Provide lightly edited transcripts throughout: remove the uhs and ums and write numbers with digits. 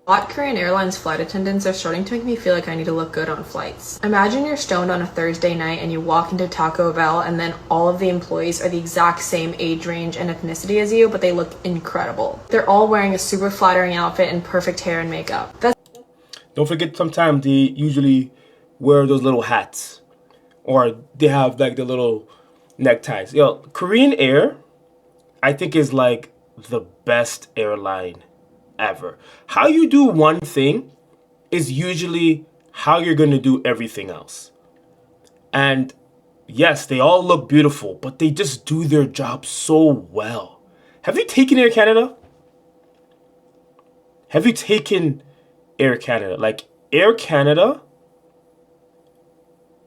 Hot Korean Airlines flight attendants are starting to make me feel like I need to look good on flights. Imagine you're stoned on a Thursday night and you walk into Taco Bell and then all of the employees are the exact same age range and ethnicity as you, but they look incredible. They're all wearing a super flattering outfit and perfect hair and makeup. Don't forget, sometimes they usually wear those little hats, or they have like the little neckties. Yo, Korean Air, I think, is like the best airline ever. How you do one thing is usually how you're going to do everything else. And yes, they all look beautiful, but they just do their job so well. Have you taken Air Canada? Have you taken Air Canada? Like, Air Canada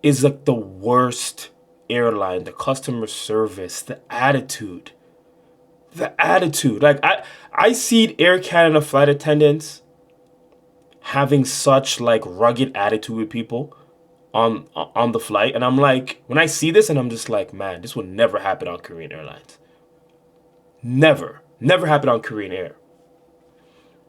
is like the worst airline. The customer service, the attitude. Like, I see Air Canada flight attendants having such like rugged attitude with people on the flight, and I'm like, when I see this, and I'm just like, man, this would never happen on Korean Airlines. Never happen on Korean Air.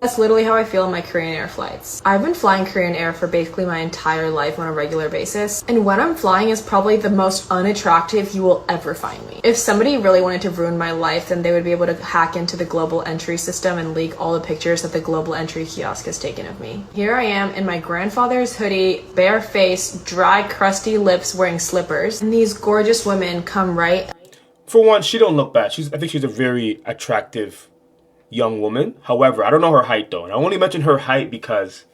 That's literally how I feel on my Korean Air flights. I've been flying Korean Air for basically my entire life on a regular basis, and when I'm flying is probably the most unattractive you will ever find me. If somebody really wanted to ruin my life, then they would be able to hack into the global entry system and leak all the pictures that the global entry kiosk has taken of me. Here I am in my grandfather's hoodie, bare face, dry, crusty lips, wearing slippers, and these gorgeous women come right. For one, she don't look bad. I think she's a very attractive young woman. However, I don't know her height though. And I only mention her height because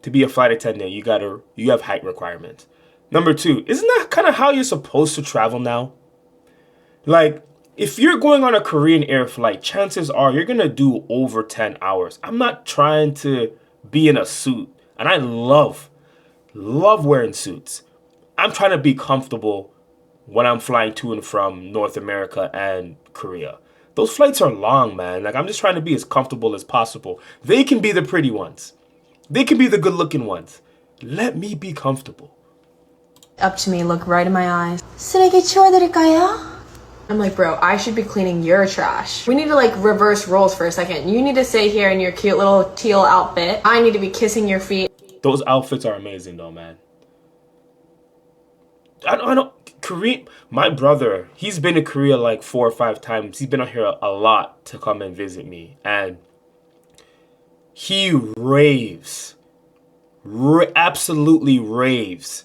to be a flight attendant, you have height requirements. Number two, isn't that kind of how you're supposed to travel now? Like, if you're going on a Korean Air flight, chances are you're gonna do over 10 hours. I'm not trying to be in a suit, and I love wearing suits. I'm trying to be comfortable when I'm flying to and from North America and Korea. Those flights are long, man. Like, I'm just trying to be as comfortable as possible. They can be the pretty ones. They can be the good looking ones. Let me be comfortable. Up to me, look right in my eyes. 쓰레기 치워드릴까요? I'm like, bro, I should be cleaning your trash. We need to like reverse roles for a second. You need to stay here in your cute little teal outfit. I need to be kissing your feet. Those outfits are amazing though, man. I don't Korea. My brother, he's been to Korea like 4 or 5 times. He's been out here a lot to come and visit me, and he absolutely raves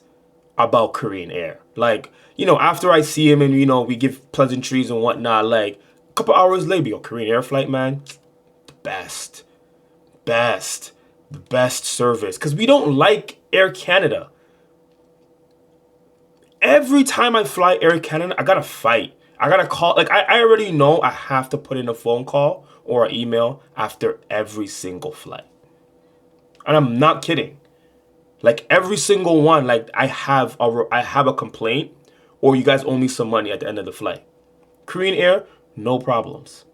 about Korean Air. Like, after I see him and we give pleasantries and whatnot, like a couple hours later, yo, Korean Air flight, man, the best service. Because we don't like Air Canada. Every time I fly Air Canada, I gotta fight. I gotta call. Like, I already know I have to put in a phone call or an email after every single flight. And I'm not kidding. Like, every single one, like, I have a complaint, or you guys owe me some money at the end of the flight. Korean Air, no problems.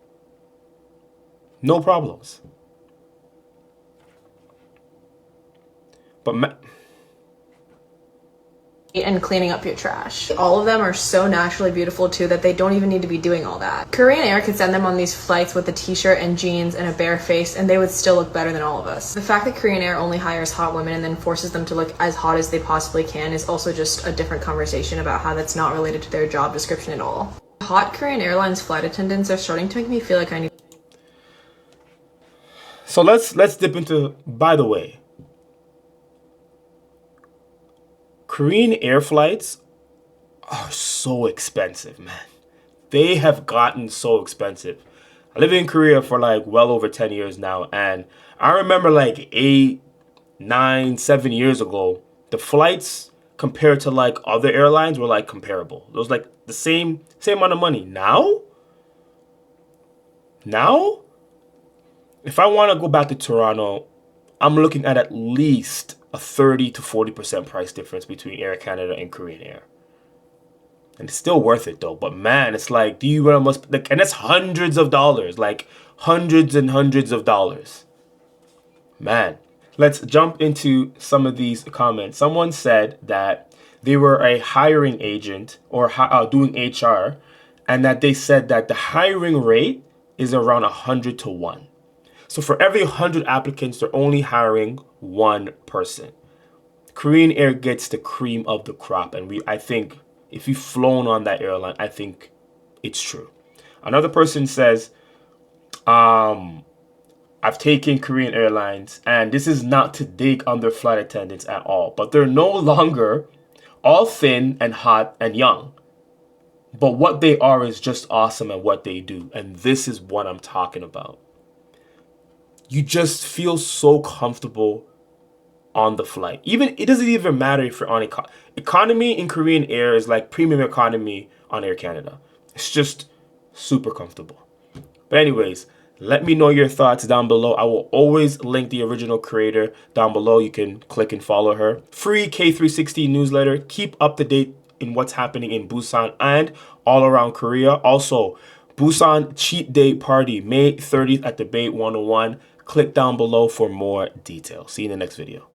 No problems. But and cleaning up your trash. All of them are so naturally beautiful too that they don't even need to be doing all that. Korean Air could send them on these flights with a t-shirt and jeans and a bare face and they would still look better than all of us. The fact that Korean Air only hires hot women and then forces them to look as hot as they possibly can is also just a different conversation about how that's not related to their job description at all. Hot Korean Airlines flight attendants are starting to make me feel like I need. So let's dip into, by the way, Korean Air flights are so expensive, man. They have gotten so expensive. I live in Korea for like well over 10 years now, and I remember like 8, 9, 7 years ago, the flights compared to like other airlines were like comparable. It was like the same amount of money. Now, if I want to go back to Toronto, I'm looking at least a 30 to 40% price difference between Air Canada and Korean Air. And it's still worth it though. But man, it's like, do you really must, like, and it's hundreds of dollars, like hundreds and hundreds of dollars. Man, let's jump into some of these comments. Someone said that they were a hiring agent or doing HR, and that they said that the hiring rate is around 100 to 1. So for every 100 applicants, they're only hiring one person. Korean Air gets the cream of the crop. And I think if you've flown on that airline, I think it's true. Another person says, I've taken Korean Airlines, and this is not to dig on their flight attendants at all, but they're no longer all thin and hot and young. But what they are is just awesome at what they do. And this is what I'm talking about. You just feel so comfortable on the flight. It doesn't even matter if you're on economy in Korean Air is like premium economy on Air Canada. It's just super comfortable. But anyways, let me know your thoughts down below. I will always link the original creator down below. You can click and follow her. Free K360 newsletter. Keep up to date in what's happening in Busan and all around Korea. Also, Busan Cheat Day Party, May 30th at the Bay 101. Click down below for more details. See you in the next video.